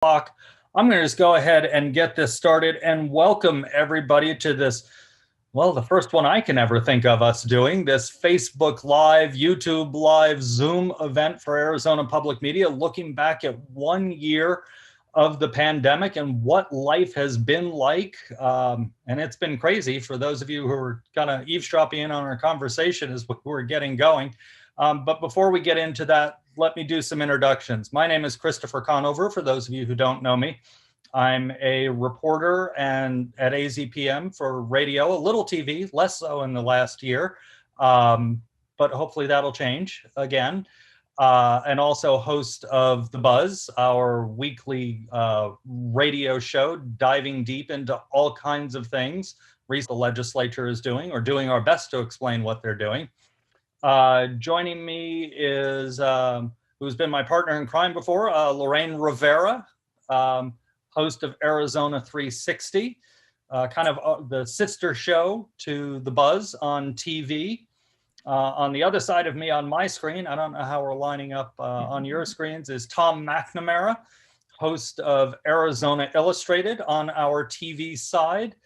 O'clock. I'm going to just go ahead and get this started and welcome everybody to this, well, the first one I can ever think of us doing, this Facebook Live, YouTube Live, Zoom event for Arizona Public Media, looking back at 1 year of the pandemic and what life has been like. And it's been crazy for those of you who are kind of eavesdropping in on our conversation as we're getting going. But before we get into that, let me do some introductions. My name is Christopher Conover, for those of you who don't know me. I'm a reporter and at AZPM for radio, a little TV, less so in the last year, but hopefully that'll change again. And also host of The Buzz, our weekly radio show, diving deep into all kinds of things the legislature is doing, or doing our best to explain what they're doing. Joining me is, who's been my partner in crime before, Lorraine Rivera, host of Arizona 360, kind of the sister show to The Buzz on TV. On the other side of me on my screen, I don't know how we're lining up on your screens, is Tom McNamara, host of Arizona Illustrated on our TV side.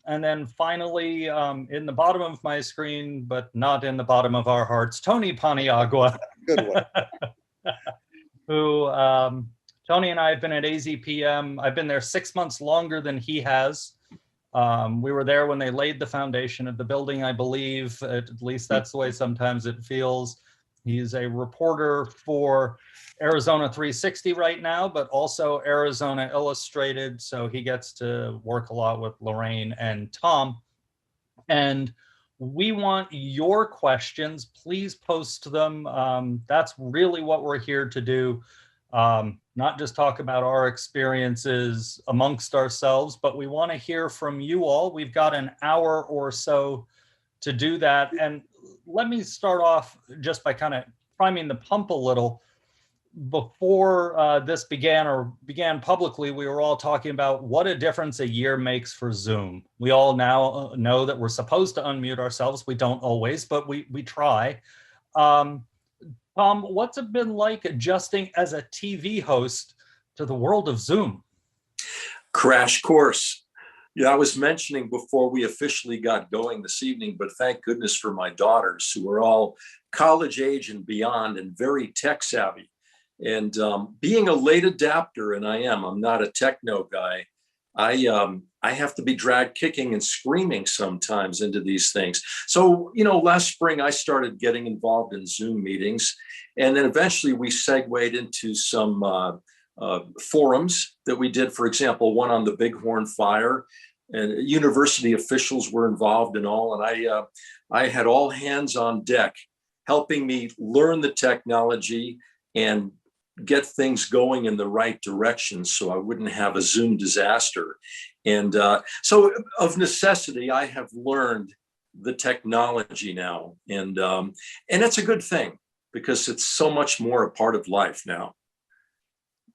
And then finally, in the bottom of my screen, but not in the bottom of our hearts, Tony Paniagua. Good one. Who, Tony and I have been at AZPM. I've been there 6 months longer than he has. We were there when they laid the foundation of the building, I believe. At least that's the way sometimes it feels. He's a reporter for Arizona 360 right now, but also Arizona Illustrated. So he gets to work a lot with Lorraine and Tom. And we want your questions. Please post them. That's really what we're here to do. Not just talk about our experiences amongst ourselves, but we want to hear from you all. We've got an hour or so to do that. And let me start off just by kind of priming the pump a little. Before this began publicly, we were all talking about what a difference a year makes for Zoom. We all now know that we're supposed to unmute ourselves. We don't always, but we try. Tom, what's it been like adjusting as a TV host to the world of Zoom? Crash course. Yeah, I was mentioning before we officially got going this evening, but thank goodness for my daughters who are all college age and beyond and very tech savvy. And being a late adapter, and I'm not a techno guy, I have to be dragged kicking and screaming sometimes into these things. So, last spring I started getting involved in Zoom meetings, and then eventually we segued into some forums that we did, for example, one on the Bighorn Fire, and university officials were involved and all. And I had all hands on deck helping me learn the technology and get things going in the right direction so I wouldn't have a Zoom disaster. And so of necessity, I have learned the technology now. And it's a good thing because it's so much more a part of life now.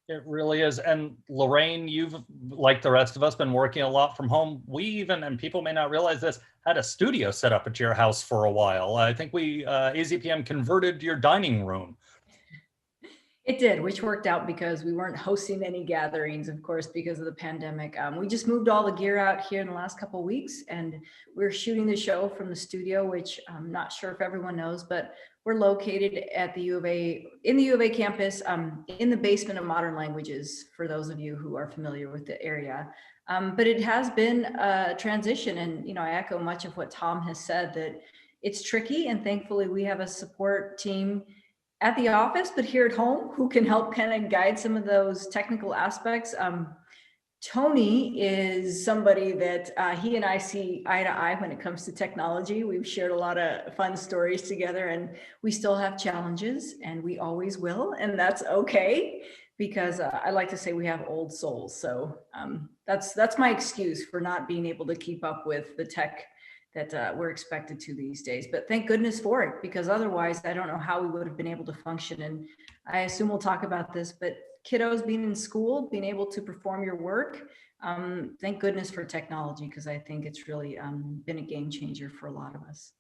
It really is. And Lorraine, you've, like the rest of us, been working a lot from home. We even, and people may not realize this, had a studio set up at your house for a while. I think AZPM converted your dining room. It did, which worked out because we weren't hosting any gatherings, of course, because of the pandemic. We just moved all the gear out here in the last couple of weeks, and we're shooting the show from the studio, which I'm not sure if everyone knows, but we're located at the U of A, in the U of A campus, in the basement of Modern Languages, for those of you who are familiar with the area. But it has been a transition, and I echo much of what Tom has said, that it's tricky, and thankfully we have a support team at the office, but here at home, who can help kind of guide some of those technical aspects. Tony is somebody that he and I see eye to eye when it comes to technology. We've shared a lot of fun stories together, and we still have challenges, and we always will, and that's okay, because I like to say we have old souls. So that's my excuse for not being able to keep up with the tech that we're expected to these days. But thank goodness for it, because otherwise I don't know how we would have been able to function. And I assume we'll talk about this, but kiddos being in school, being able to perform your work, thank goodness for technology, because I think it's really been a game changer for a lot of us.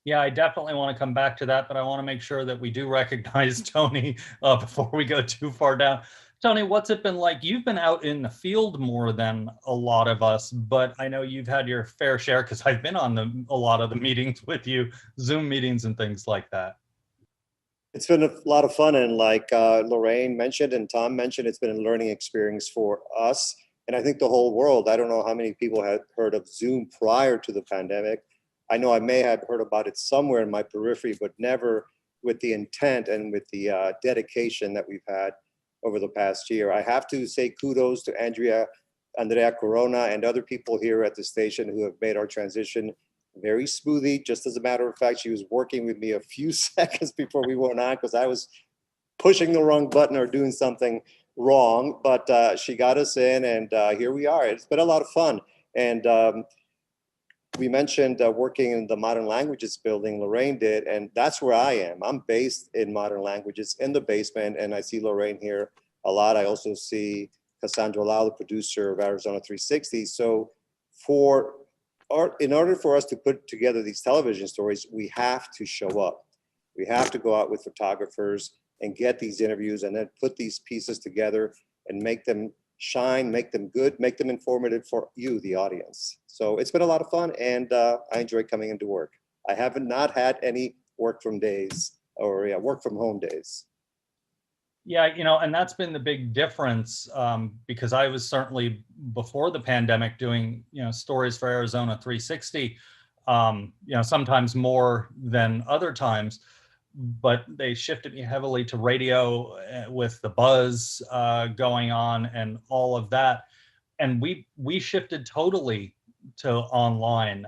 Yeah, I definitely want to come back to that, but I want to make sure that we do recognize Tony before we go too far down. Tony, what's it been like? You've been out in the field more than a lot of us, but I know you've had your fair share because I've been on a lot of the meetings with you, Zoom meetings and things like that. It's been a lot of fun, and like Lorraine mentioned and Tom mentioned, it's been a learning experience for us, and I think the whole world. I don't know how many people had heard of Zoom prior to the pandemic. I know I may have heard about it somewhere in my periphery, but never with the intent and with the dedication that we've had over the past year. I have to say kudos to Andrea Corona, and other people here at the station who have made our transition very smoothly. Just as a matter of fact, she was working with me a few seconds before we went on because I was pushing the wrong button or doing something wrong, but she got us in, and here we are. It's been a lot of fun. And we mentioned working in the Modern Languages building, Lorraine did, and that's where I am. I'm based in Modern Languages in the basement, and I see Lorraine here a lot. I also see Cassandra Lau, the producer of Arizona 360. So in order for us to put together these television stories, we have to show up. We have to go out with photographers and get these interviews and then put these pieces together and make them shine, make them good, make them informative for you, the audience. So it's been a lot of fun, and I enjoy coming into work. I haven't not had any work from home days. Yeah, and that's been the big difference, because I was certainly before the pandemic doing, stories for Arizona 360, sometimes more than other times, but they shifted me heavily to radio with the buzz going on and all of that. And we shifted totally to online.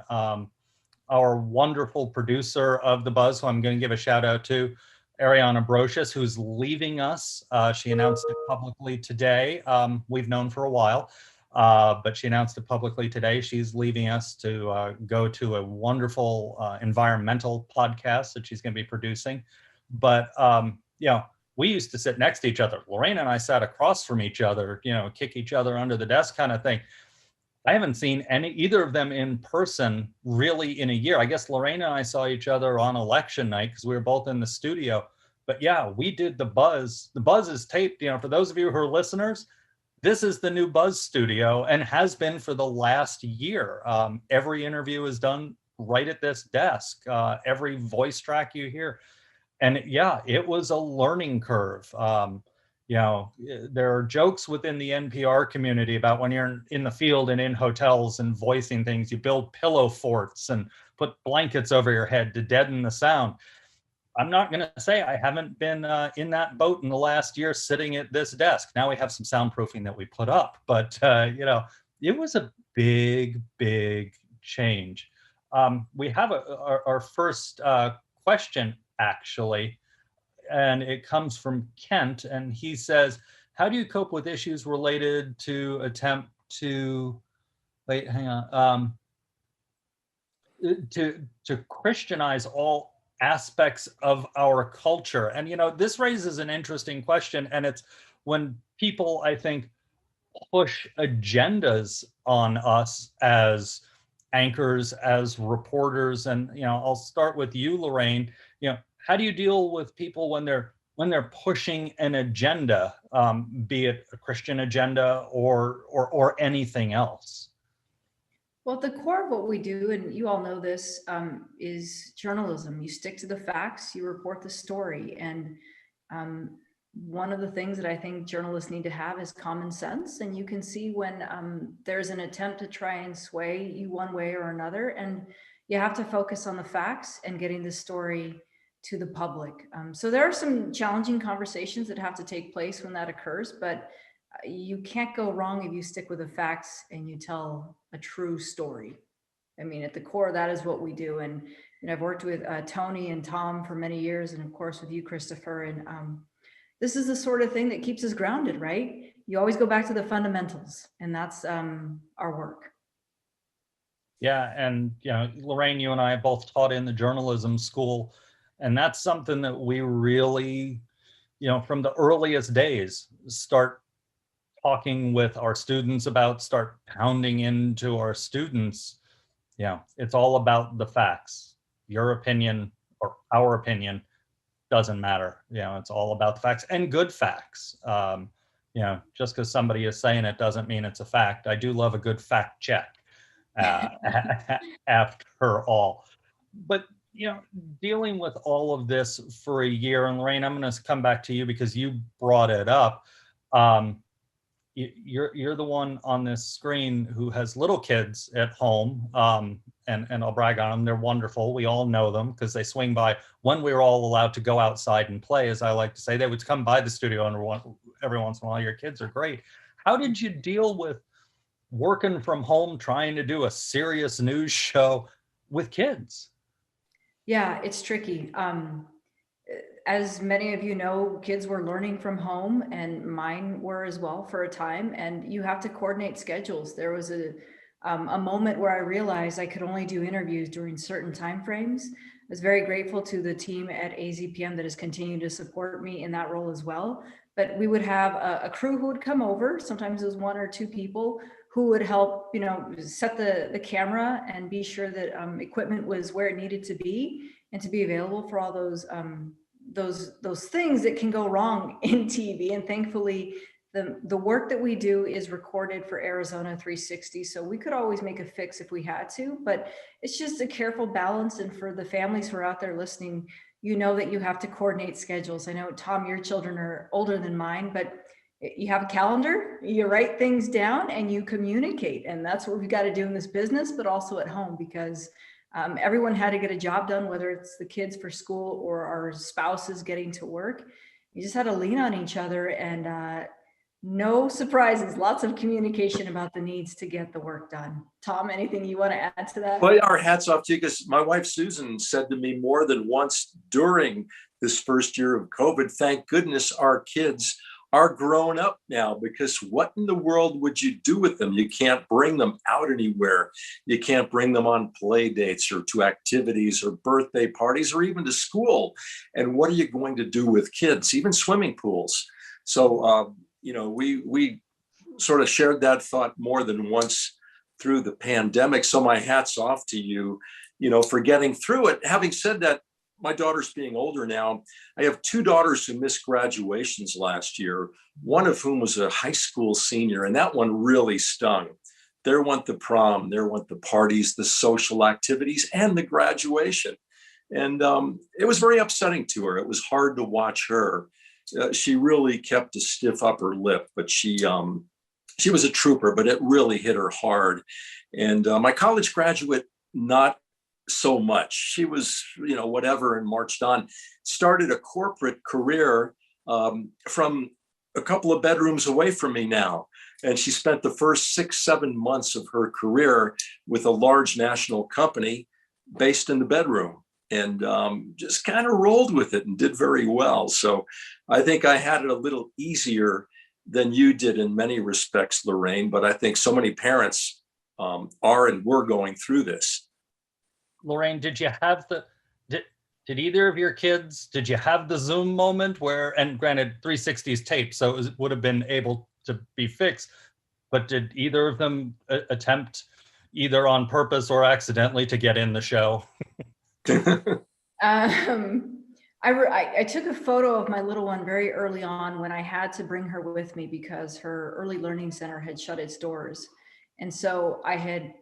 Our wonderful producer of the buzz, who I'm going to give a shout out to, Ariana Brocious, who's leaving us. She announced it publicly today. We've known for a while, but she announced it publicly today. She's leaving us to go to a wonderful environmental podcast that she's going to be producing. But, we used to sit next to each other. Lorraine and I sat across from each other, kick each other under the desk kind of thing. I haven't seen either of them in person really in a year. I guess Lorraine and I saw each other on election night because we were both in the studio. But yeah, we did the buzz. The buzz is taped. For those of you who are listeners, this is the new Buzz studio and has been for the last year. Every interview is done right at this desk. Every voice track you hear. And yeah, it was a learning curve. There are jokes within the NPR community about when you're in the field and in hotels and voicing things, you build pillow forts and put blankets over your head to deaden the sound. I'm not going to say I haven't been in that boat in the last year sitting at this desk. Now we have some soundproofing that we put up, but it was a big, big change. We have our first question, actually, and it comes from Kent, and he says, how do you cope with issues related to attempt to, to Christianize all aspects of our culture? And, this raises an interesting question, and it's when people, I think, push agendas on us as anchors, as reporters. And, I'll start with you, Lorraine. How do you deal with people when they're pushing an agenda, be it a Christian agenda or anything else? Well, at the core of what we do, and you all know this, is journalism. You stick to the facts, you report the story. And one of the things that I think journalists need to have is common sense. And you can see when there's an attempt to try and sway you one way or another. And you have to focus on the facts and getting the story to the public. So there are some challenging conversations that have to take place when that occurs, but you can't go wrong if you stick with the facts and you tell a true story. I mean, at the core, that is what we do. And I've worked with Tony and Tom for many years, and of course with you, Christopher. And this is the sort of thing that keeps us grounded, right? You always go back to the fundamentals, and that's our work. Yeah, and Lorraine, you and I both taught in the journalism school, and that's something that we really, from the earliest days, start talking with our students about, start pounding into our students. It's all about the facts. Your opinion or our opinion doesn't matter. It's all about the facts, and good facts. Yeah, just because somebody is saying it doesn't mean it's a fact. I do love a good fact check uh, after all. But, dealing with all of this for a year, and Lorraine, I'm going to come back to you because you brought it up. Um, you're the one on this screen who has little kids at home, and I'll brag on them. They're wonderful. We all know them because they swing by when we were all allowed to go outside and play, as I like to say. They would come by the studio every once in a while. Your kids are great. How did you deal with working from home, trying to do a serious news show with kids? Yeah, it's tricky. As many of you know, kids were learning from home, and mine were as well for a time, and you have to coordinate schedules. There was a moment where I realized I could only do interviews during certain time frames. I was very grateful to the team at AZPM that has continued to support me in that role as well. But we would have a crew who would come over. Sometimes it was one or two people who would help, set the camera and be sure that equipment was where it needed to be and to be available for all those things that can go wrong in TV. And thankfully, the work that we do is recorded for Arizona 360. So we could always make a fix if we had to, but it's just a careful balance. And for the families who are out there listening, you know that you have to coordinate schedules. I know, Tom, your children are older than mine, but you have a calendar, you write things down, and you communicate. And that's what we've got to do in this business, but also at home, because everyone had to get a job done, whether it's the kids for school or our spouses getting to work. You just had to lean on each other, and no surprises, lots of communication about the needs to get the work done. Tom, anything you want to add to that? Well, our hats off to you, because my wife, Susan, said to me more than once during this first year of COVID, thank goodness our kids are grown up now, because what in the world would you do with them? You can't bring them out anywhere. You can't bring them on play dates or to activities or birthday parties or even to school. And what are you going to do with kids, even swimming pools? So, we sort of shared that thought more than once through the pandemic. So my hat's off to you, for getting through it. Having said that, my daughter's being older now. I have two daughters who missed graduations last year, one of whom was a high school senior, and that one really stung. There went the prom, there went the parties, the social activities, and the graduation. And it was very upsetting to her. It was hard to watch her. She really kept a stiff upper lip, but she was a trooper, but it really hit her hard. And my college graduate, not so much. She was, whatever, and marched on, started a corporate career from a couple of bedrooms away from me now. And she spent the first 6-7 months of her career with a large national company based in the bedroom, and just kind of rolled with it and did very well. So I think I had it a little easier than you did in many respects, Lorraine, but I think so many parents are and were going through this. Lorraine, did you have did either of your kids, did you have the Zoom moment where, and granted 360's tape, so it would have been able to be fixed, but did either of them attempt, either on purpose or accidentally, to get in the show? I took a photo of my little one very early on when I had to bring her with me because her early learning center had shut its doors. And so I had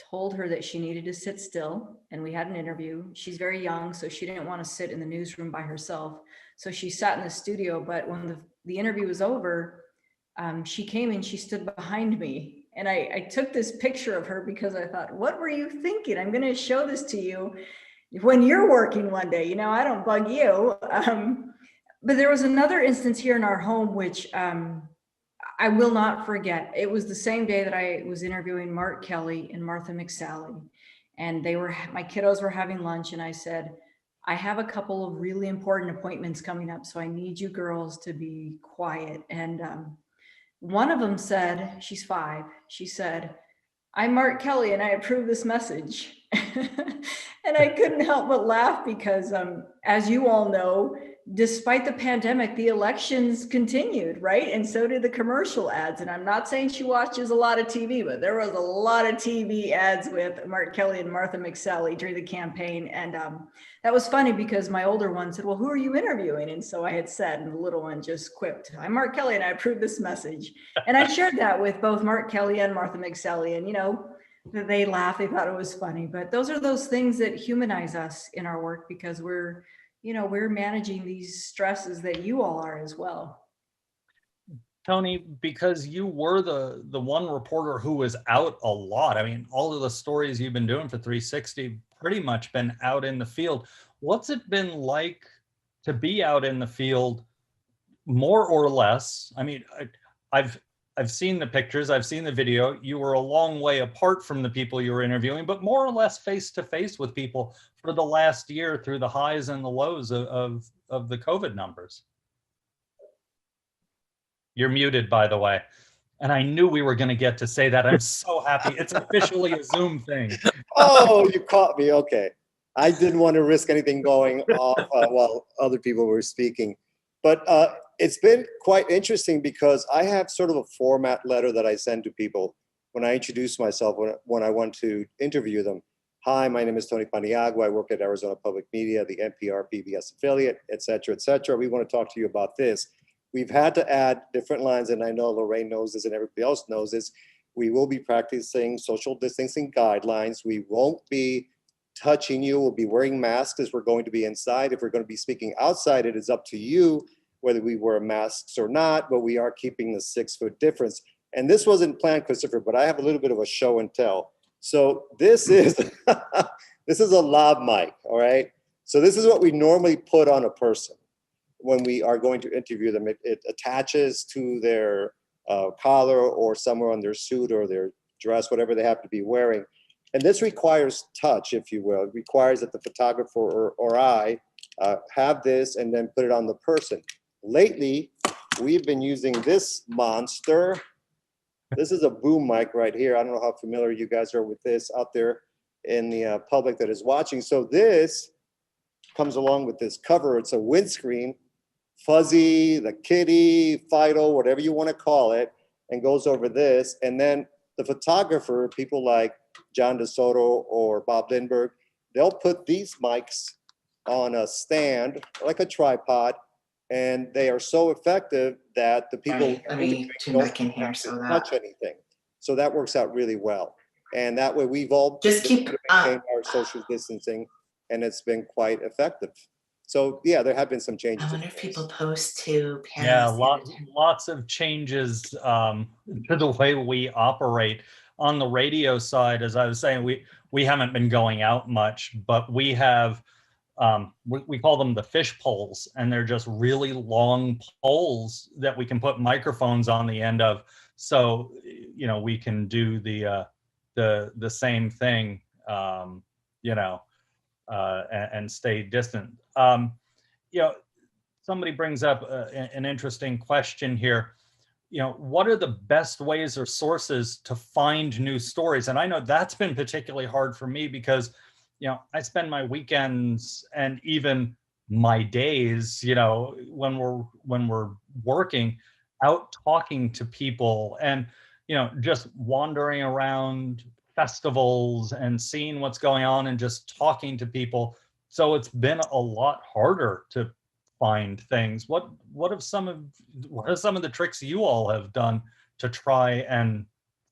told her that she needed to sit still, and we had an interview. She's very young, so she didn't want to sit in the newsroom by herself. So she sat in the studio, but when the interview was over, she came and she stood behind me. And I took this picture of her because I thought, what were you thinking? I'm going to show this to you when you're working one day. I don't bug you. But there was another instance here in our home, which I will not forget. It was the same day that I was interviewing Mark Kelly and Martha McSally, and my kiddos were having lunch, and I said, I have a couple of really important appointments coming up, so I need you girls to be quiet. And one of them said, she's 5, she said, I'm Mark Kelly and I approve this message. And I couldn't help but laugh because, as you all know, despite the pandemic, the elections continued, right? And so did the commercial ads. And I'm not saying she watches a lot of TV, but there was a lot of TV ads with Mark Kelly and Martha McSally during the campaign. And that was funny because my older one said, well, who are you interviewing? And so I had said, and the little one just quipped, I'm Mark Kelly and I approve this message. And I shared that with both Mark Kelly and Martha McSally. And, you know, they laughed, they thought it was funny. But those are those things that humanize us in our work because we're managing these stresses that you all are as well. Tony, because you were the one reporter who was out a lot. I mean, all of the stories you've been doing for 360 pretty much been out in the field. What's it been like to be out in the field, more or less? I mean, I've seen the pictures, I've seen the video. You were a long way apart from the people you were interviewing, but more or less face to face with people for the last year through the highs and the lows of the COVID numbers. You're muted, by the way. And I knew we were going to get to say that. I'm so happy. It's officially a Zoom thing. Oh, you caught me. Okay. I didn't want to risk anything going off while other people were speaking. But it's been quite interesting because I have sort of a format letter that I send to people when I introduce myself, when I want to interview them. Hi, my name is Tony Paniagua. I work at Arizona Public Media, the NPR PBS affiliate, et cetera, et cetera. We want to talk to you about this. We've had to add different lines, and I know Lorraine knows this and everybody else knows this. We will be practicing social distancing guidelines. We won't be touching you. We'll be wearing masks as we're going to be inside. If we're going to be speaking outside, it is up to you whether we wear masks or not, but we are keeping the 6-foot difference. And this wasn't planned, Christopher, but I have a little bit of a show and tell. So this is, this is a lav mic, all right? So this is what we normally put on a person when we are going to interview them. It attaches to their collar or somewhere on their suit or their dress, whatever they have to be wearing. And this requires touch, if you will. It requires that the photographer or I have this and then put it on the person. Lately, we've been using this monster. This is a boom mic right here. I don't know how familiar you guys are with this out there in the public that is watching. So this comes along with this cover. It's a windscreen, Fuzzy, the Kitty, Fido, whatever you want to call it, and goes over this. And then the photographer, people like John DeSoto or Bob Lindbergh, they'll put these mics on a stand, like a tripod, and they are so effective that the people let me tune back in here so that touch anything. So that works out really well. And that way we've all just keep maintained our social distancing, and it's been quite effective. So yeah, there have been some changes. I wonder if people post to Yeah, parents. lots of changes to the way we operate. On the radio side, as I was saying, we haven't been going out much, but we have we call them the fish poles, and they're just really long poles that we can put microphones on the end of, so we can do the same thing, and stay distant. Somebody brings up an interesting question here. What are the best ways or sources to find new stories? And I know that's been particularly hard for me because I spend my weekends and even my days, when we're working, out talking to people and, just wandering around festivals and seeing what's going on and just talking to people. So it's been a lot harder to find things. What are some of the tricks you all have done to try and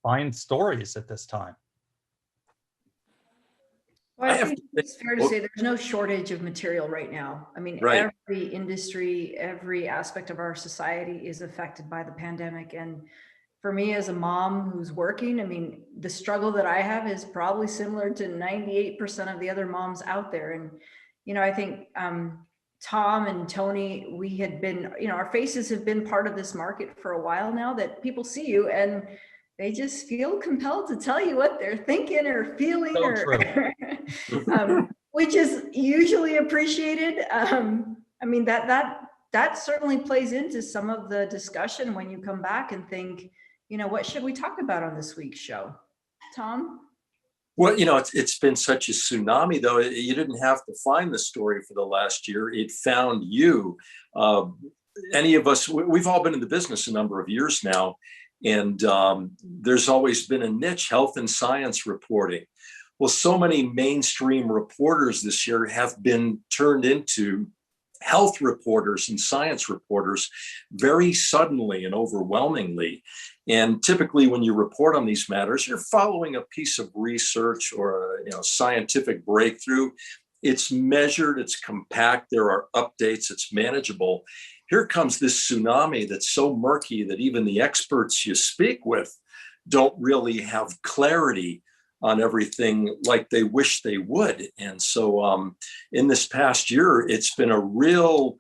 find stories at this time? Well, I think it's fair to say there's no shortage of material right now. I mean, Right. Every industry, every aspect of our society is affected by the pandemic. And for me as a mom who's working, I mean, the struggle that I have is probably similar to 98% of the other moms out there. And, I think Tom and Tony, we had been, our faces have been part of this market for a while now, that people see you and they just feel compelled to tell you what they're thinking or feeling, which is usually appreciated. I mean, that certainly plays into some of the discussion when you come back and think, what should we talk about on this week's show? Tom? Well, it's been such a tsunami, though. You didn't have to find the story for the last year. It found you. Any of us, we've all been in the business a number of years now, and there's always been a niche, health and science reporting. Well, so many mainstream reporters this year have been turned into health reporters and science reporters very suddenly and overwhelmingly. And typically when you report on these matters, you're following a piece of research or a scientific breakthrough. It's measured, it's compact, there are updates, it's manageable. Here comes this tsunami that's so murky that even the experts you speak with don't really have clarity on everything like they wish they would. And so in this past year, it's been a real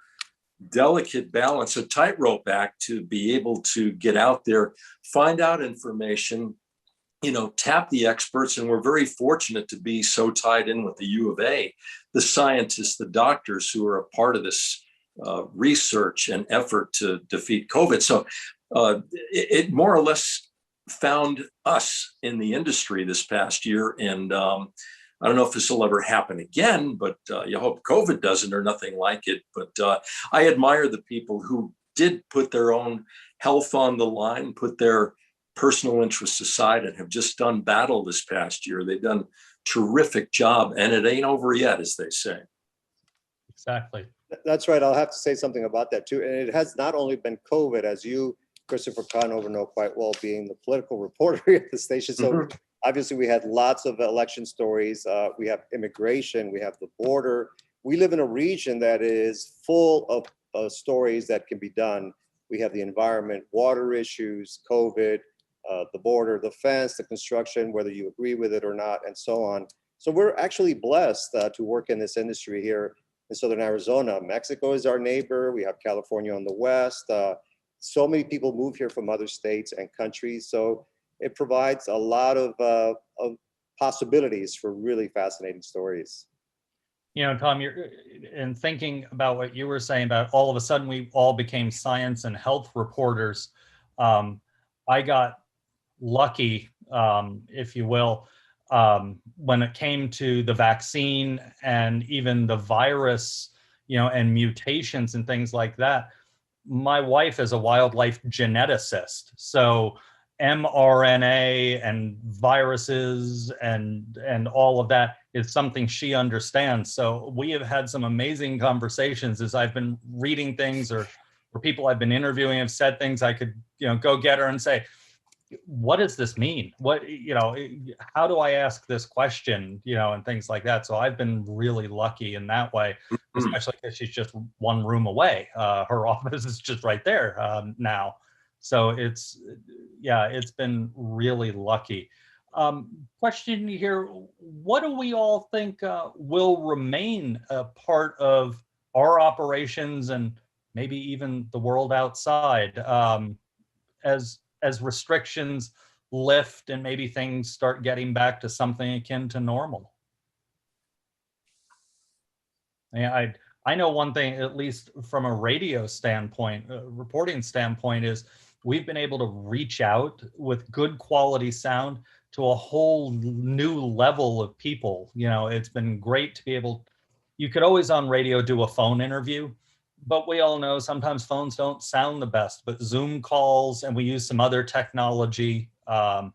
delicate balance, a tightrope act to be able to get out there, find out information, tap the experts. And we're very fortunate to be so tied in with the U of A, the scientists, the doctors who are a part of this research and effort to defeat COVID. So it more or less found us in the industry this past year. And I don't know if this will ever happen again, but you hope COVID doesn't or nothing like it. But I admire the people who did put their own health on the line, put their personal interests aside, and have just done battle this past year. They've done a terrific job, and it ain't over yet, as they say. Exactly. That's right. I'll have to say something about that too. And it has not only been COVID, as you, Christopher Conover, know quite well, being the political reporter at the station. So obviously we had lots of election stories. We have immigration, we have the border. We live in a region that is full of stories that can be done. We have the environment, water issues, COVID, the border, the fence, the construction, whether you agree with it or not, and so on. So we're actually blessed to work in this industry here in Southern Arizona. Mexico is our neighbor. We have California on the west. So many people move here from other states and countries. So it provides a lot of possibilities for really fascinating stories. Tom, you're in thinking about what you were saying about all of a sudden we all became science and health reporters. I got lucky, if you will, when it came to the vaccine and even the virus, and mutations and things like that. My wife is a wildlife geneticist, so mRNA and viruses and all of that is something she understands. So we have had some amazing conversations as I've been reading things or people I've been interviewing have said things. I could go get her and say, what does this mean? How do I ask this question? And things like that. So I've been really lucky in that way, especially because she's just one room away. Her office is just right there now. So it's been really lucky. Question here, what do we all think will remain a part of our operations and maybe even the world outside as restrictions lift and maybe things start getting back to something akin to normal? I know one thing, at least from a radio standpoint, reporting standpoint, is we've been able to reach out with good quality sound to a whole new level of people. It's been great to be able, you could always on radio do a phone interview, but we all know sometimes phones don't sound the best, but Zoom calls, and we use some other technology, and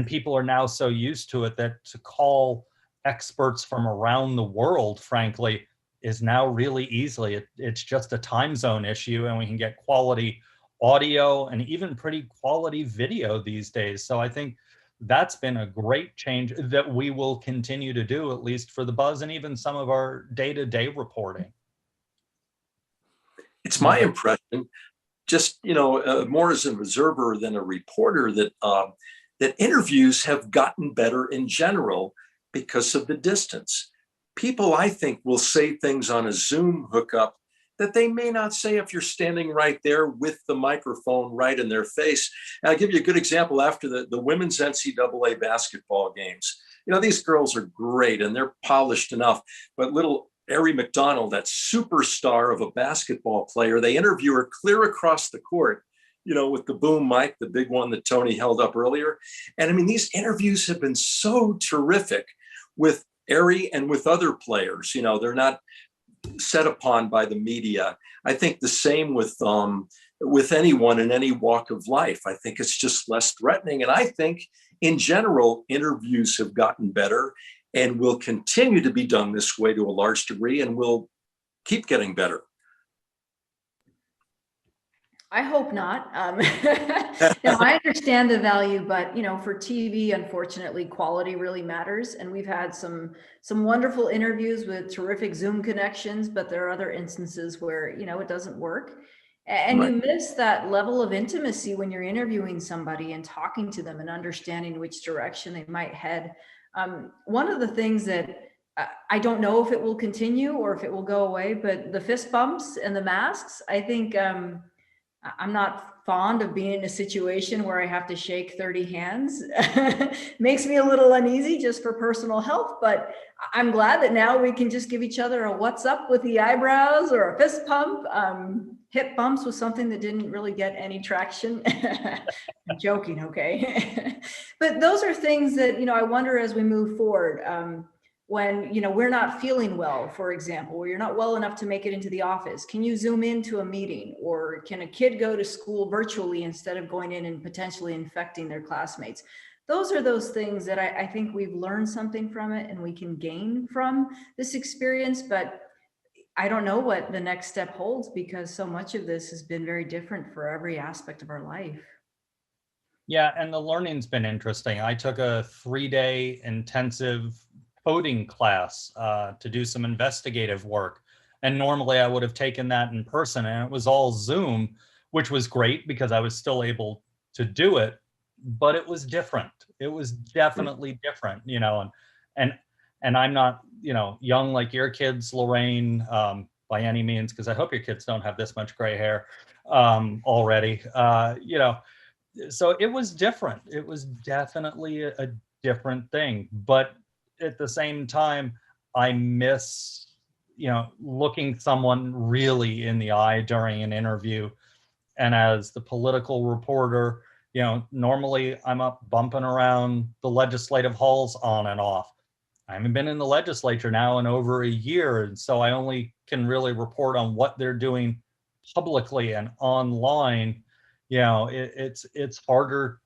people are now so used to it that to call experts from around the world, frankly, is now really easily. It's just a time zone issue, and we can get quality audio and even pretty quality video these days. So I think that's been a great change that we will continue to do, at least for the buzz and even some of our day-to-day reporting. It's my impression, just more as an observer than a reporter, that interviews have gotten better in general because of the distance. People, I think, will say things on a Zoom hookup that they may not say if you're standing right there with the microphone right in their face. And I'll give you a good example. After the women's NCAA basketball games, these girls are great and they're polished enough, but little Ari McDonald, that superstar of a basketball player, they interview her clear across the court. with the boom mic, the big one that Tony held up earlier. And I mean, these interviews have been so terrific with Ari and with other players. They're not set upon by the media. I think the same with anyone in any walk of life. I think it's just less threatening. And I think in general, interviews have gotten better and will continue to be done this way to a large degree and will keep getting better. I hope not. No, I understand the value, but for TV, unfortunately, quality really matters. And we've had some wonderful interviews with terrific Zoom connections, but there are other instances where it doesn't work. And Right. you miss that level of intimacy when you're interviewing somebody and talking to them and understanding which direction they might head. One of the things that I don't know if it will continue or if it will go away, but the fist bumps and the masks, I think I'm not fond of being in a situation where I have to shake 30 hands. Makes me a little uneasy just for personal health, but I'm glad that now we can just give each other a what's up with the eyebrows or a fist pump. Hip bumps was something that didn't really get any traction. I'm joking, okay? But those are things that, I wonder as we move forward, when we're not feeling well, for example, or you're not well enough to make it into the office, can you Zoom into a meeting? Or can a kid go to school virtually instead of going in and potentially infecting their classmates? Those are those things that I think we've learned something from it and we can gain from this experience, but I don't know what the next step holds because so much of this has been very different for every aspect of our life. Yeah, and the learning's been interesting. I took a 3-day intensive coding class to do some investigative work. And normally I would have taken that in person, and it was all Zoom, which was great because I was still able to do it, but it was different. It was definitely different, and I'm not, young like your kids, Lorraine, by any means, because I hope your kids don't have this much gray hair already, so it was different. It was definitely a different thing, but at the same time, I miss, looking someone really in the eye during an interview. And as the political reporter, normally I'm up bumping around the legislative halls on and off. I haven't been in the legislature now in over a year. And so I only can really report on what they're doing publicly and online. It's harder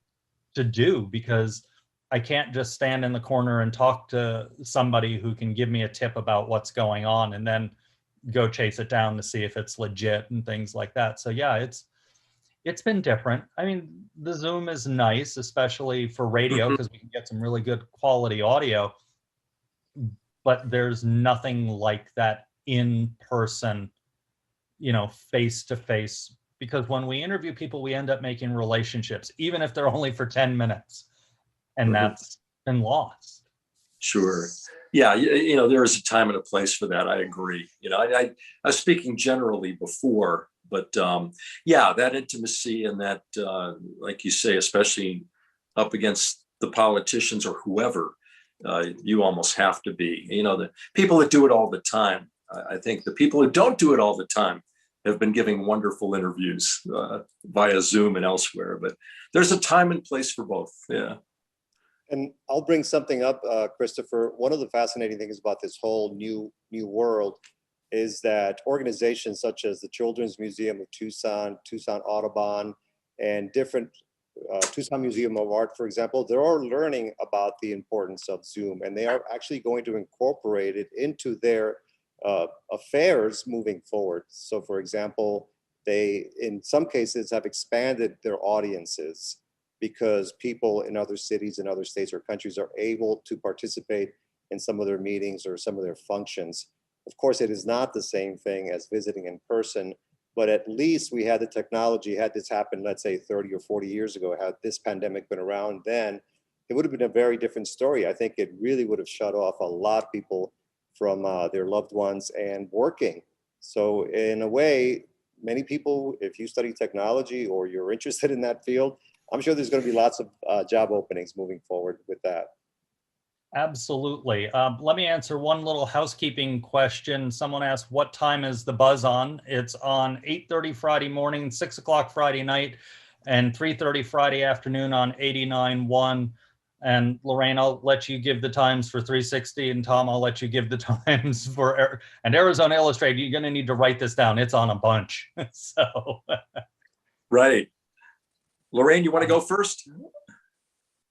to do because I can't just stand in the corner and talk to somebody who can give me a tip about what's going on and then go chase it down to see if it's legit and things like that. So yeah, it's been different. I mean, the Zoom is nice, especially for radio, because we can get some really good quality audio, but there's nothing like that in person, face to face, because when we interview people, we end up making relationships, even if they're only for 10 minutes. And that's been lost. Sure. Yeah, there is a time and a place for that. I agree. I was speaking generally before, but that intimacy and that, like you say, especially up against the politicians or whoever, you almost have to be. The people that do it all the time, I think the people who don't do it all the time have been giving wonderful interviews via Zoom and elsewhere. But there's a time and place for both. Yeah. And I'll bring something up, Christopher. One of the fascinating things about this whole new world is that organizations such as the Children's Museum of Tucson Audubon, and different Tucson Museum of Art, for example, they're all learning about the importance of Zoom, and they are actually going to incorporate it into their affairs moving forward. So, for example, they, in some cases, have expanded their audiences because people in other cities and other states or countries are able to participate in some of their meetings or some of their functions. Of course, it is not the same thing as visiting in person, but at least we had the technology. Had this happened, let's say 30 or 40 years ago, had this pandemic been around then, it would have been a very different story. I think it really would have shut off a lot of people from their loved ones and working. So in a way, many people, if you study technology or you're interested in that field, I'm sure there's going to be lots of job openings moving forward with that. Absolutely. Let me answer one little housekeeping question. Someone asked, what time is the buzz on? It's on 8:30 Friday morning, 6 o'clock Friday night. and 3:30 Friday afternoon on 89.1. And Lorraine, I'll let you give the times for 360, and Tom, I'll let you give the times for and Arizona Illustrated. You're going to need to write this down. It's on a bunch. So, Right. Lorraine, you want to go first?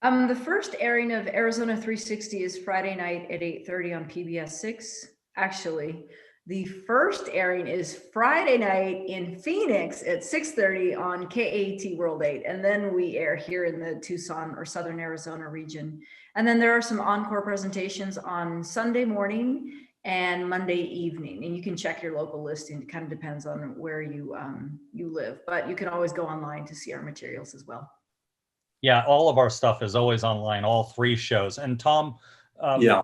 The first airing of Arizona 360 is Friday night at 8:30 on PBS 6. Actually, the first airing is Friday night in Phoenix at 6:30 on KAT World 8. And then we air here in the Tucson or Southern Arizona region. And then there are some encore presentations on Sunday morning and Monday evening. And you can check your local listing. It kind of depends on where you live, but you can always go online to see our materials as well. yeah, all of our stuff is always online, all 3 shows. And Tom, Yeah.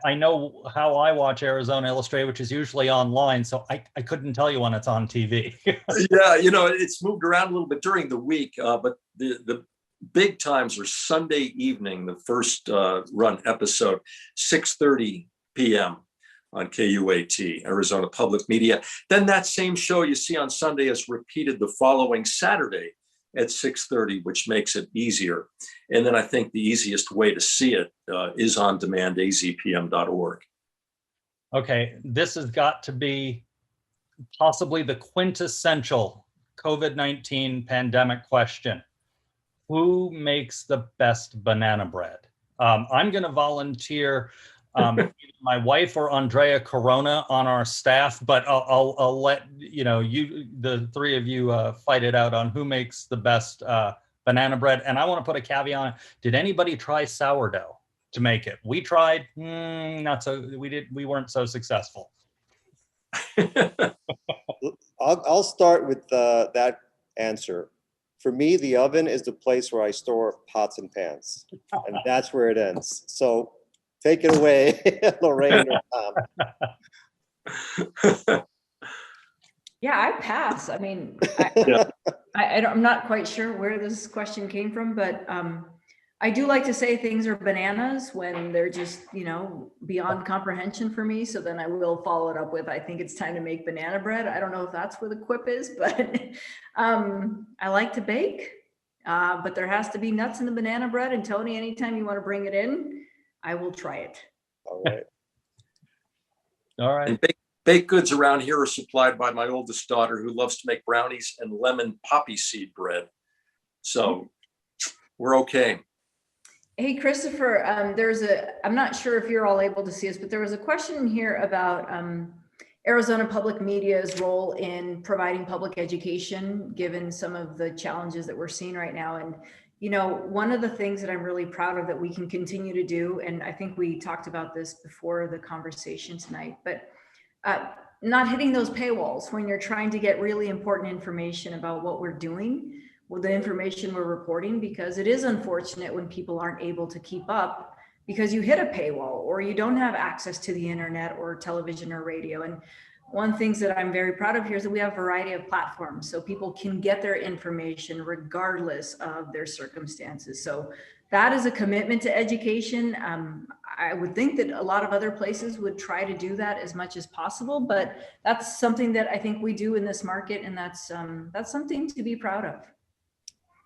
I know how I watch Arizona Illustrated, which is usually online, so I couldn't tell you when it's on TV. Yeah, it's moved around a little bit during the week, but the big times are Sunday evening, the first run episode, 6:30 p.m. on KUAT, Arizona Public Media. Then that same show you see on Sunday is repeated the following Saturday at 6:30, which makes it easier. And then I think the easiest way to see it is on demand, azpm.org. Okay, this has got to be possibly the quintessential COVID-19 pandemic question. Who makes the best banana bread? I'm going to volunteer my wife or Andrea Corona on our staff, but I'll let you, the 3 of you, fight it out on who makes the best banana bread. And I want to put a caveat on it. Did anybody try sourdough to make it? We tried, not so. We weren't so successful. I'll start with that answer. For me, the oven is the place where I store pots and pans, and that's where it ends. So take it away, Lorraine or Tom. Yeah, I pass. I mean, I'm not quite sure where this question came from, but I do like to say things are bananas when they're just, beyond comprehension for me. So then I will follow it up with, I think it's time to make banana bread. I don't know if that's where the quip is, but I like to bake, but there has to be nuts in the banana bread. And Tony, anytime you want to bring it in, I will try it. All right. All right. And baked goods around here are supplied by my oldest daughter, who loves to make brownies and lemon poppy seed bread. So we're okay. Hey, Christopher, I'm not sure if you're all able to see this, but there was a question here about Arizona Public Media's role in providing public education, given some of the challenges that we're seeing right now. And, one of the things that I'm really proud of that we can continue to do, and I think we talked about this before the conversation tonight, but not hitting those paywalls when you're trying to get really important information about what we're doing with the information we're reporting, because it is unfortunate when people aren't able to keep up because you hit a paywall or you don't have access to the internet or television or radio. And one thing that I'm very proud of here is that we have a variety of platforms so people can get their information regardless of their circumstances. So that is a commitment to education. I would think that a lot of other places would try to do that as much as possible, but that's something that I think we do in this market, and that's something to be proud of.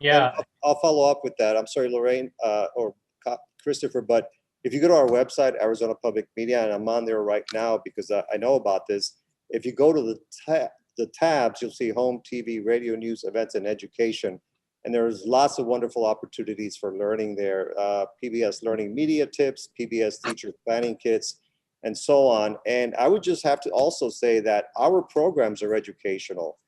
Yeah. And I'll follow up with that. I'm sorry, Lorraine or Christopher, but if you go to our website, Arizona Public Media, and I'm on there right now because I know about this. If you go to the tabs, you'll see home, TV, radio, news, events, and education. And there's lots of wonderful opportunities for learning there. PBS Learning Media Tips, PBS Teacher Planning Kits, and so on. And I would just have to also say that our programs are educational.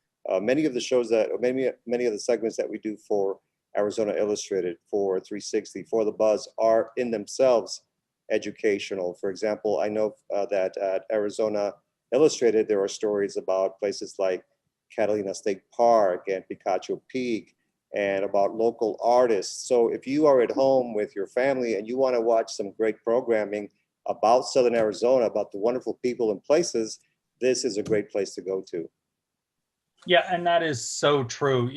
Many of the shows many of the segments that we do for Arizona Illustrated, for 360, for The Buzz are in themselves educational. For example, I know that at Arizona Illustrated, there are stories about places like Catalina State Park and Picacho Peak and about local artists. So if you are at home with your family and you want to watch some great programming about Southern Arizona, about the wonderful people and places, this is a great place to go to. Yeah, and that is so true.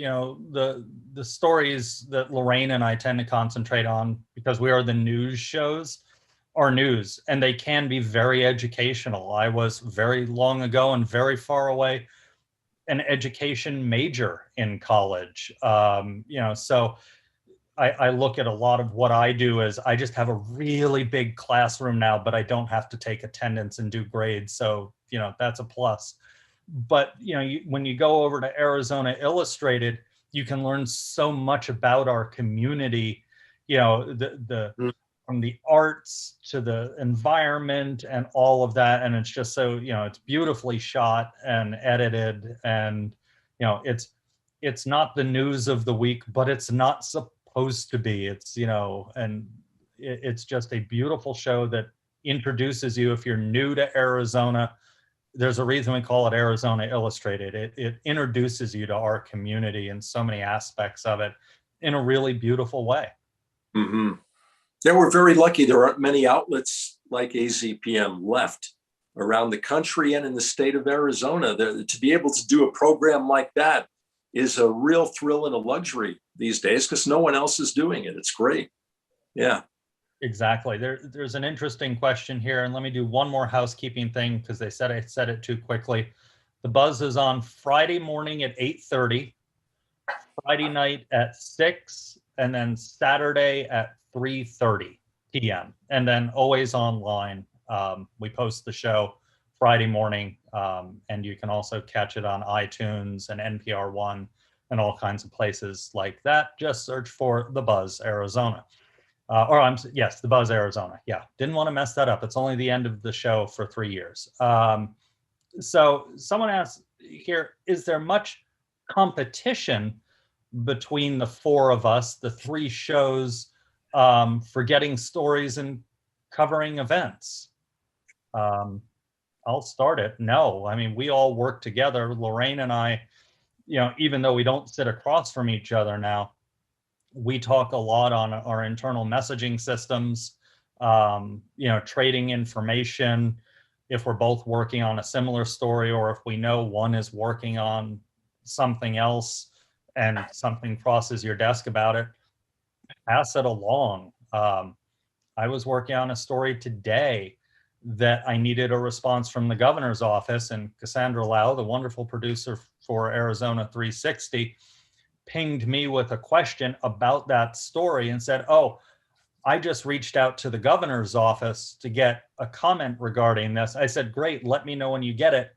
The stories that Lorraine and I tend to concentrate on, because we are the news shows, are news, and they can be very educational. I was very long ago and very far away an education major in college. So I look at a lot of what I do as I just have a really big classroom now, but I don't have to take attendance and do grades. So, that's a plus. But, when you go over to Arizona Illustrated, you can learn so much about our community, from the arts to the environment and all of that. And it's just so, it's beautifully shot and edited, and, it's not the news of the week, but it's not supposed to be. It's, and it's just a beautiful show that introduces you. If you're new to Arizona, there's a reason we call it Arizona Illustrated. It introduces you to our community and so many aspects of it in a really beautiful way. Mm-hmm. Yeah, we're very lucky. There aren't many outlets like AZPM left around the country and in the state of Arizona. To be able to do a program like that is a real thrill and a luxury these days, because no one else is doing it. It's great. Yeah. Exactly. There's an interesting question here, and let me do one more housekeeping thing because they said I said it too quickly. The Buzz is on Friday morning at 8:30, Friday night at 6, and then Saturday at 3:30 p.m. and then always online. We post the show Friday morning, and you can also catch it on iTunes and NPR One and all kinds of places like that. Just search for The Buzz Arizona. The Buzz Arizona. Yeah, didn't want to mess that up. It's only the end of the show for 3 years. So someone asked here, is there much competition between the four of us, the three shows, for getting stories and covering events? I'll start it. No, I mean, we all work together. Lorraine and I, even though we don't sit across from each other now, we talk a lot on our internal messaging systems, trading information. If we're both working on a similar story, or if we know one is working on something else and something crosses your desk about it, pass it along. I was working on a story today that I needed a response from the governor's office, and Cassandra Lau, the wonderful producer for Arizona 360, pinged me with a question about that story and said, oh, I just reached out to the governor's office to get a comment regarding this. I said, great, let me know when you get it.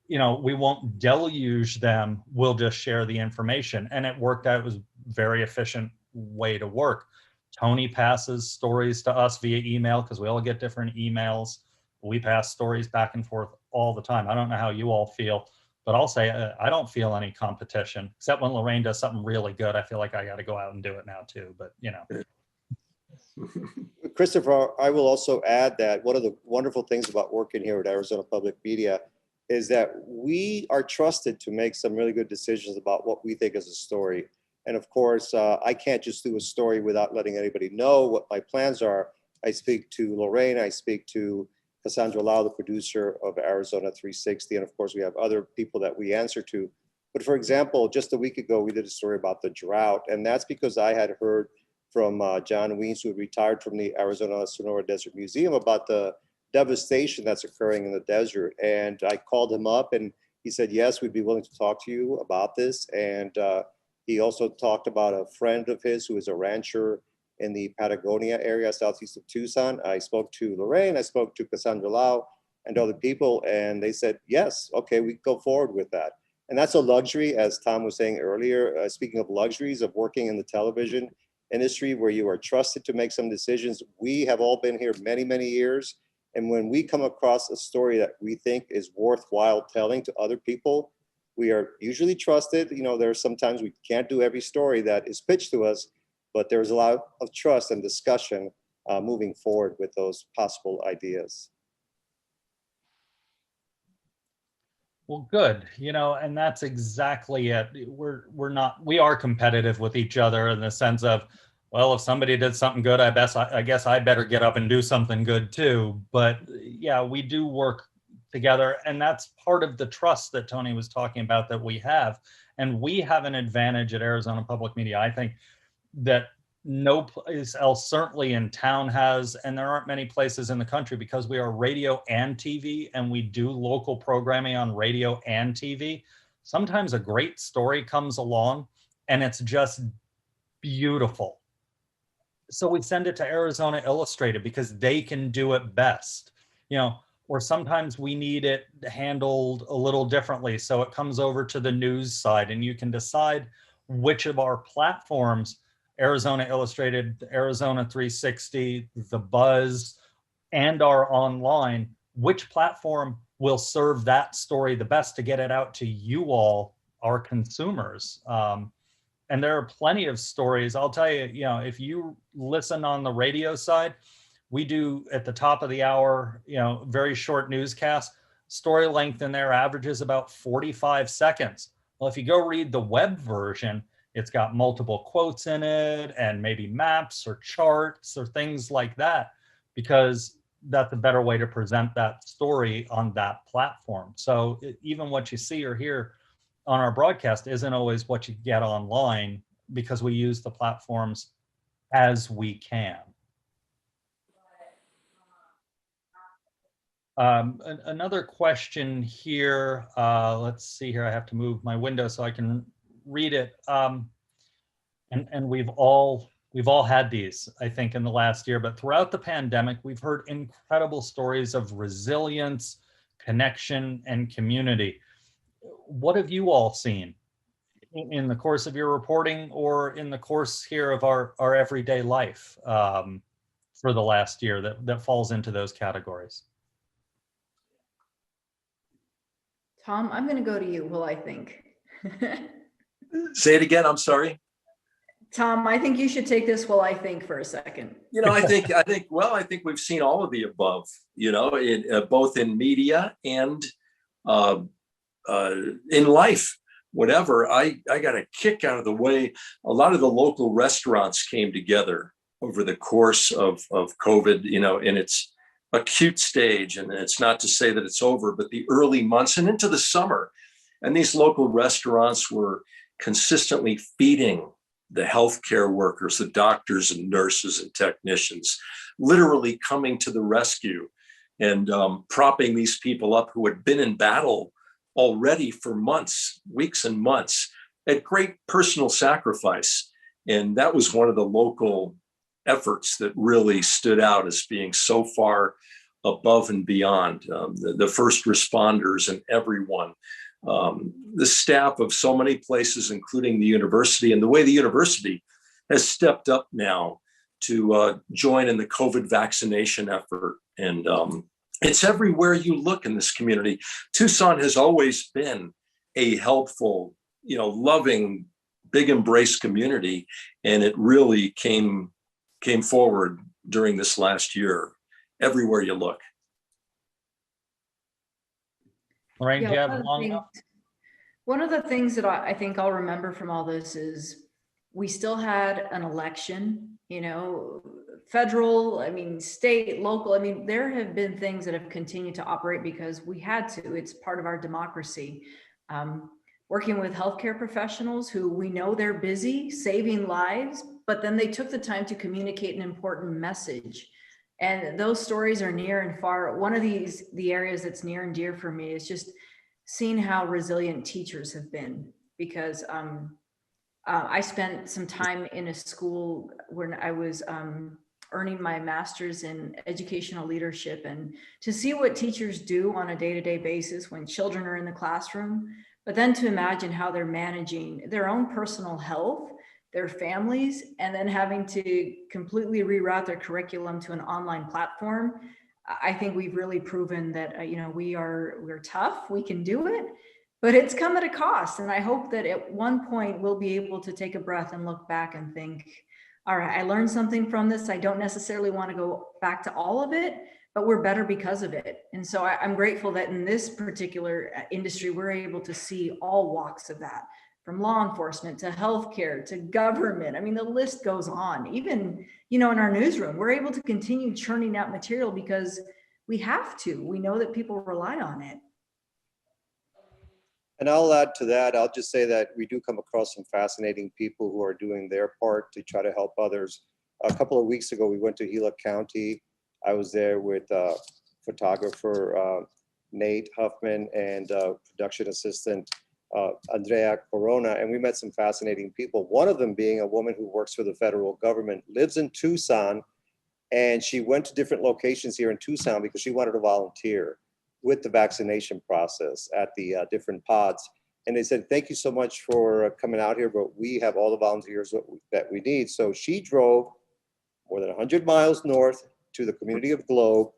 We won't deluge them. We'll just share the information. And it worked out. It was a very efficient way to work. Tony passes stories to us via email because we all get different emails. We pass stories back and forth all the time. I don't know how you all feel, but I'll say I don't feel any competition, except when Lorraine does something really good. I feel like I got to go out and do it now too, but Christopher, I will also add that one of the wonderful things about working here at Arizona Public Media is that we are trusted to make some really good decisions about what we think is a story. And of course, I can't just do a story without letting anybody know what my plans are. I speak to Lorraine, I speak to Cassandra Lau, the producer of Arizona 360. And of course, we have other people that we answer to. But for example, just a week ago, we did a story about the drought. And that's because I had heard from John Weens, who retired from the Arizona Sonora Desert Museum, about the devastation that's occurring in the desert. And I called him up and he said, yes, we'd be willing to talk to you about this. And he also talked about a friend of his who is a rancher in the Patagonia area, southeast of Tucson. I spoke to Lorraine, I spoke to Cassandra Lau and other people, and they said, yes, okay, we go forward with that. And that's a luxury, as Tom was saying earlier, speaking of luxuries of working in the television industry where you are trusted to make some decisions. We have all been here many, many years. And when we come across a story that we think is worthwhile telling to other people, we are usually trusted. There are sometimes we can't do every story that is pitched to us, but there's a lot of trust and discussion moving forward with those possible ideas. Well, good, and that's exactly it. We are competitive with each other in the sense of, well, if somebody did something good, I guess I better get up and do something good too. But yeah, we do work together, and that's part of the trust that Tony was talking about that we have. And we have an advantage at Arizona Public Media, I think, that no place else, certainly in town, has, and there aren't many places in the country, because we are radio and TV, and we do local programming on radio and TV. sometimes a great story comes along and it's just beautiful. So we send it to Arizona Illustrated because they can do it best, or sometimes we need it handled a little differently. So it comes over to the news side, and you can decide which of our platforms, Arizona Illustrated, Arizona 360, The Buzz, and our online, which platform will serve that story the best to get it out to you all, our consumers. And there are plenty of stories. I'll tell you, if you listen on the radio side, we do at the top of the hour, very short newscast. Story length in there averages about 45 seconds. Well, if you go read the web version, it's got multiple quotes in it and maybe maps or charts or things like that, because that's a better way to present that story on that platform. So even what you see or hear on our broadcast isn't always what you get online, because we use the platforms as we can. Another question here. Let's see here. I have to move my window so I can read it. And we've all had these, I think, in the last year. But throughout the pandemic, we've heard incredible stories of resilience, connection, and community. What have you all seen in the course of your reporting, or in the course here of our everyday life for the last year that falls into those categories? Tom, I'm going to go to you. Well, I think. Say it again. I'm sorry. Tom, I think you should take this while I think for a second. I think we've seen all of the above, both in media and in life, whatever. I got a kick out of the way a lot of the local restaurants came together over the course of COVID, in its acute stage. And it's not to say that it's over, but the early months and into the summer. And these local restaurants were consistently feeding the healthcare workers, the doctors and nurses and technicians, literally coming to the rescue and propping these people up who had been in battle already for months, weeks and months, at great personal sacrifice. And that was one of the local efforts that really stood out as being so far above and beyond. The first responders and everyone, the staff of so many places, including the university, and the way the university has stepped up now to join in the COVID vaccination effort. And it's everywhere you look in this community. Tucson has always been a helpful, loving, big embrace community. And it really came forward during this last year, everywhere you look. Lorraine, do you have one of the things that I think I'll remember from all this is we still had an election, federal, state, local. There have been things that have continued to operate because we had to. It's part of our democracy. Working with healthcare professionals who we know they're busy saving lives, but then they took the time to communicate an important message. And those stories are near and far. One of the areas that's near and dear for me is just seeing how resilient teachers have been, because I spent some time in a school when I was earning my master's in educational leadership, and to see what teachers do on a day-to-day basis when children are in the classroom, but then to imagine how they're managing their own personal health, their families, and then having to completely reroute their curriculum to an online platform. I think we've really proven that, we're tough, we can do it, but it's come at a cost. And I hope that at one point we'll be able to take a breath and look back and think, all right, I learned something from this. I don't necessarily want to go back to all of it, but we're better because of it. And so I'm grateful that in this particular industry, we're able to see all walks of that, from law enforcement to healthcare to government. The list goes on. Even, in our newsroom, we're able to continue churning out material because we have to. We know that people rely on it. And I'll add to that. I'll just say that we do come across some fascinating people who are doing their part to try to help others. A couple of weeks ago, we went to Gila County. I was there with photographer Nate Huffman and production assistant Andrea Corona, and we met some fascinating people. One of them being a woman who works for the federal government, lives in Tucson, and she went to different locations here in Tucson because she wanted to volunteer with the vaccination process at the different pods. And they said, thank you so much for coming out here, but we have all the volunteers that we need. So she drove more than 100 miles north to the community of Globe.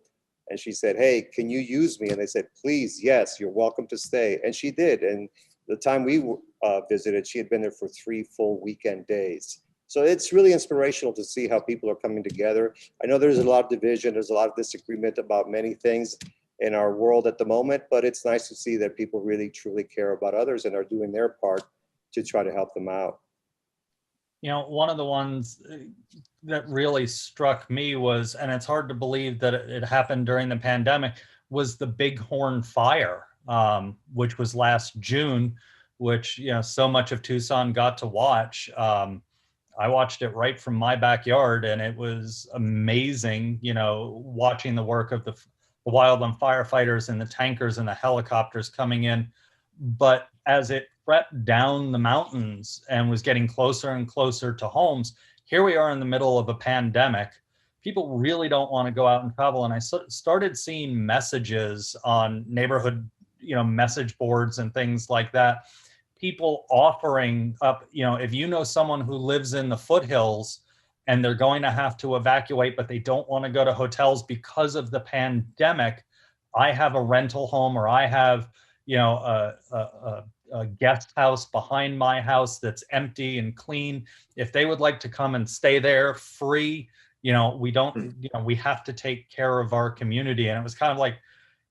And she said, hey, can you use me? And they said, please, yes, you're welcome to stay. And she did. And the time we visited, she had been there for 3 full weekend days. So it's really inspirational to see how people are coming together. I know there's a lot of division, there's a lot of disagreement about many things in our world at the moment, but it's nice to see that people really truly care about others and are doing their part to try to help them out. You know, one of the ones that really struck me was, and it's hard to believe that it happened during the pandemic, was the Bighorn Fire, which was last June, which, you know, so much of Tucson got to watch. I watched it right from my backyard, and it was amazing, you know, watching the work of the wildland firefighters and the tankers and the helicopters coming in. But as it crept down the mountains and was getting closer and closer to homes, here we are in the middle of a pandemic. People really don't want to go out and travel. And I started seeing messages on neighborhood, you know, message boards and things like that. People offering up, you know, if you know someone who lives in the foothills and they're going to have to evacuate, but they don't want to go to hotels because of the pandemic, I have a rental home, or I have, you know, a guest house behind my house that's empty and clean. If they would like to come and stay there free, you know, we don't, you know, we have to take care of our community. And it was kind of like,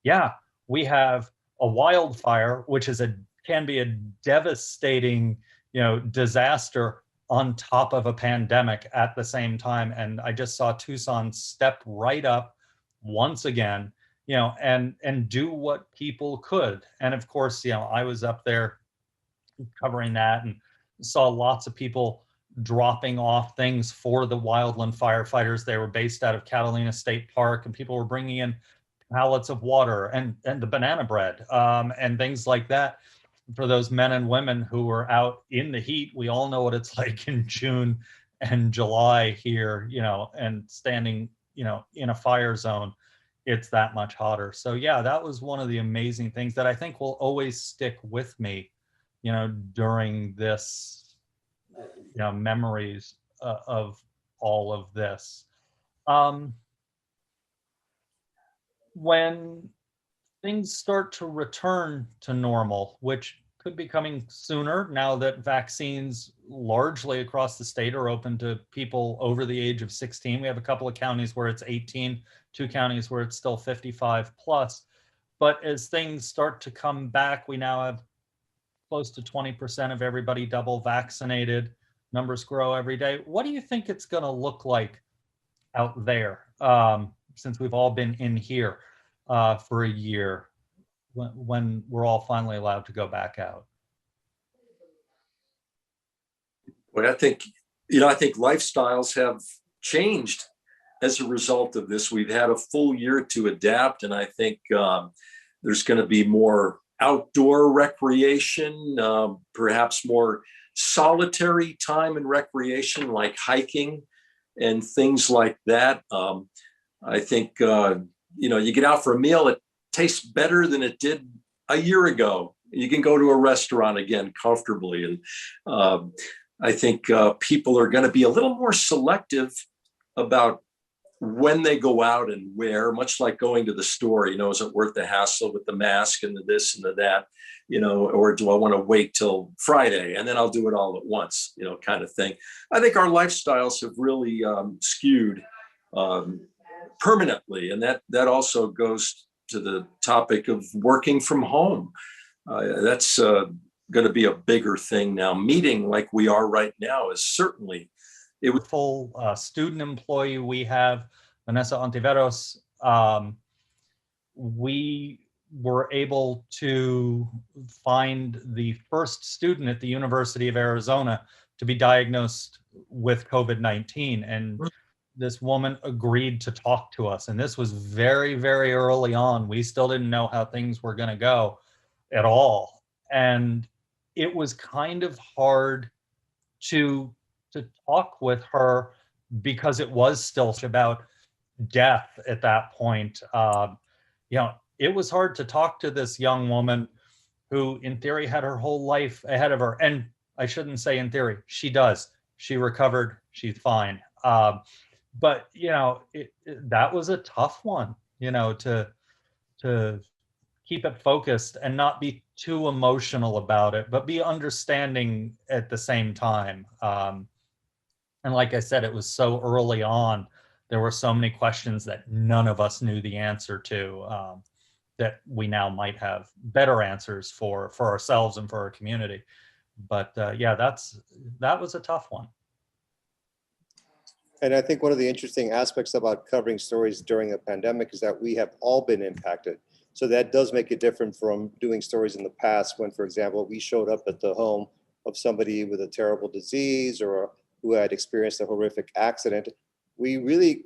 yeah, we have a wildfire, which is can be a devastating, you know, disaster on top of a pandemic at the same time. And I just saw Tucson step right up once again, you know, and do what people could. And of course, you know, I was up there covering that and saw lots of people dropping off things for the wildland firefighters. They were based out of Catalina State Park, and people were bringing in pallets of water and the banana bread and things like that for those men and women who were out in the heat. We all know what it's like in June and July here, you know, and standing, you know, in a fire zone, it's that much hotter. So yeah, that was one of the amazing things that I think will always stick with me, you know, during this, you know, memories of all of this. When things start to return to normal, which could be coming sooner now that vaccines largely across the state are open to people over the age of 16. We have a couple of counties where it's 18, 2 counties where it's still 55 plus. But as things start to come back, we now have close to 20% of everybody double vaccinated. Numbers grow every day. What do you think it's going to look like out there, since we've all been in here for a year, when we're all finally allowed to go back out? Well, I think, you know, I think lifestyles have changed as a result of this. We've had a full year to adapt, and I think there's going to be more outdoor recreation, perhaps more solitary time and recreation, like hiking and things like that. I think, you know, you get out for a meal, it tastes better than it did a year ago. You can go to a restaurant again comfortably. And I think people are going to be a little more selective about when they go out and where, much like going to the store. You know, is it worth the hassle with the mask and the this and the that, you know, or do I want to wait till Friday and then I'll do it all at once, you know, kind of thing. I think our lifestyles have really skewed permanently. And that also goes to the topic of working from home. That's going to be a bigger thing now. Meeting like we are right now is certainly, it was full student employee we have, Vanessa Ontiveros. We were able to find the first student at the University of Arizona to be diagnosed with COVID-19. And this woman agreed to talk to us. And this was very, very early on. We still didn't know how things were going to go at all. And it was kind of hard to talk with her because it was still about death at that point. It was hard to talk to this young woman who in theory had her whole life ahead of her. And I shouldn't say in theory, she does. She recovered, she's fine. But that was a tough one, to keep it focused and not be too emotional about it, but be understanding at the same time. And like I said, it was so early on. There were so many questions that none of us knew the answer to, that we now might have better answers for ourselves and for our community. But that was a tough one. And I think one of the interesting aspects about covering stories during a pandemic is that we have all been impacted. So that does make it different from doing stories in the past when, for example, we showed up at the home of somebody with a terrible disease or who had experienced a horrific accident. We really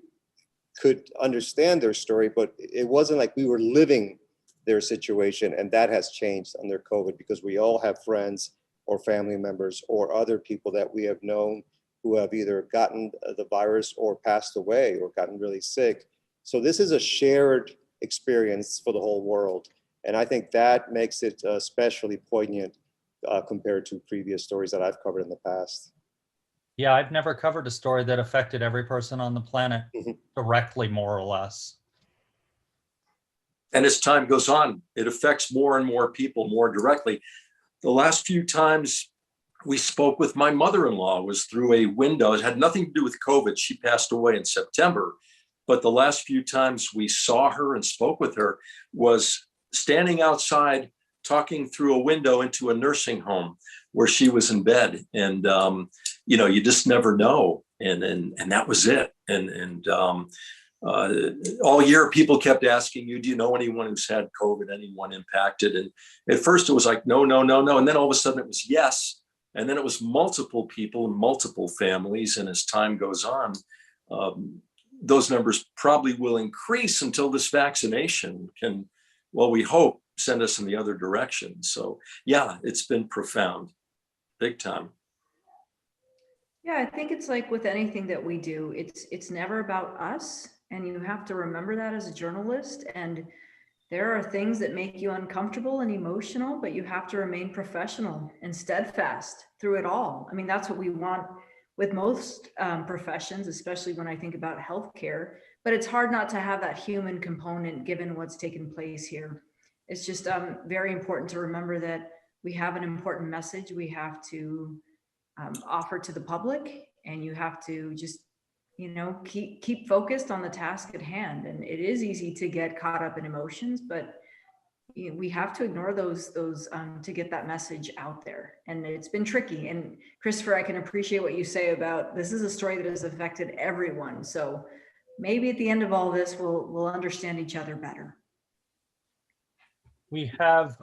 could understand their story, but it wasn't like we were living their situation. And that has changed under COVID because we all have friends or family members or other people that we have known who have either gotten the virus or passed away or gotten really sick. So this is a shared experience for the whole world. And I think that makes it especially poignant compared to previous stories that I've covered in the past. Yeah, I've never covered a story that affected every person on the planet directly, more or less. And as time goes on, it affects more and more people more directly. The last few times we spoke with my mother-in-law was through a window. It had nothing to do with COVID. She passed away in September. But the last few times we saw her and spoke with her was standing outside talking through a window into a nursing home where she was in bed. And, you just never know. And that was it. And all year people kept asking you, do you know anyone who's had COVID, anyone impacted? And at first it was like, no. And then all of a sudden it was yes. And then it was multiple people and multiple families. And as time goes on, those numbers probably will increase until this vaccination can, well, we hope, send us in the other direction. So yeah, it's been profound, big time. Yeah, I think it's like with anything that we do, it's never about us. And you have to remember that as a journalist. And there are things that make you uncomfortable and emotional, but you have to remain professional and steadfast through it all. I mean, that's what we want with most professions, especially when I think about healthcare. But it's hard not to have that human component given what's taken place here. It's just very important to remember that we have an important message we have to offer to the public, and you have to just keep focused on the task at hand. And it is easy to get caught up in emotions, but we have to ignore those to get that message out there. And it's been tricky. And Christopher, I can appreciate what you say about this is a story that has affected everyone. So maybe at the end of all this, we'll understand each other better. We have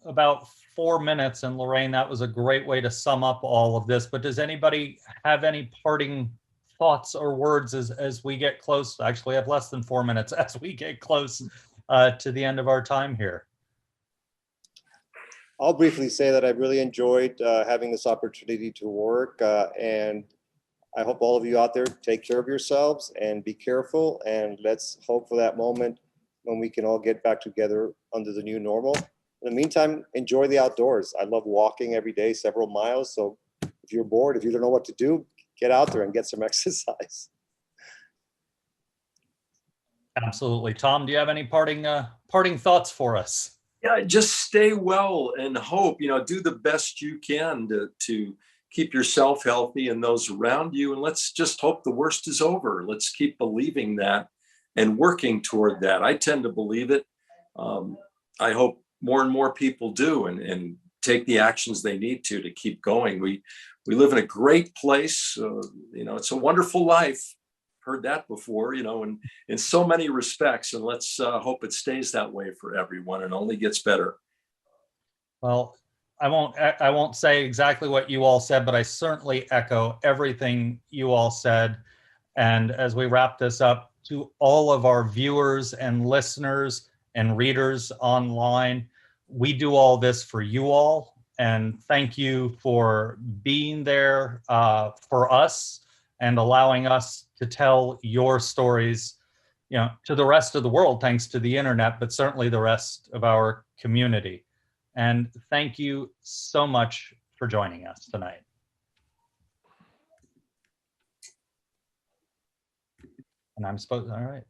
about 4 minutes, and Lorraine, that was a great way to sum up all of this. But does anybody have any parting thoughts or words as we get close? Actually, I have less than 4 minutes as we get close to the end of our time here. I'll briefly say that I really enjoyed having this opportunity to work, and I hope all of you out there take care of yourselves and be careful, and let's hope for that moment when we can all get back together under the new normal. In the meantime, enjoy the outdoors. I love walking every day, several miles. So if you're bored, if you don't know what to do, get out there and get some exercise. Absolutely. Tom, do you have any parting thoughts for us? Yeah, just stay well and hope, do the best you can to keep yourself healthy and those around you. And let's just hope the worst is over. Let's keep believing that and working toward that. I tend to believe it. I hope more and more people do and take the actions they need to keep going. We live in a great place. It's a wonderful life. Heard that before, and in so many respects. And let's hope it stays that way for everyone and only gets better. Well, I won't say exactly what you all said, but I certainly echo everything you all said. And as we wrap this up, to all of our viewers and listeners and readers online, we do all this for you all, And thank you for being there for us and allowing us to tell your stories, to the rest of the world, thanks to the internet, but certainly the rest of our community. And thank you so much for joining us tonight. And all right.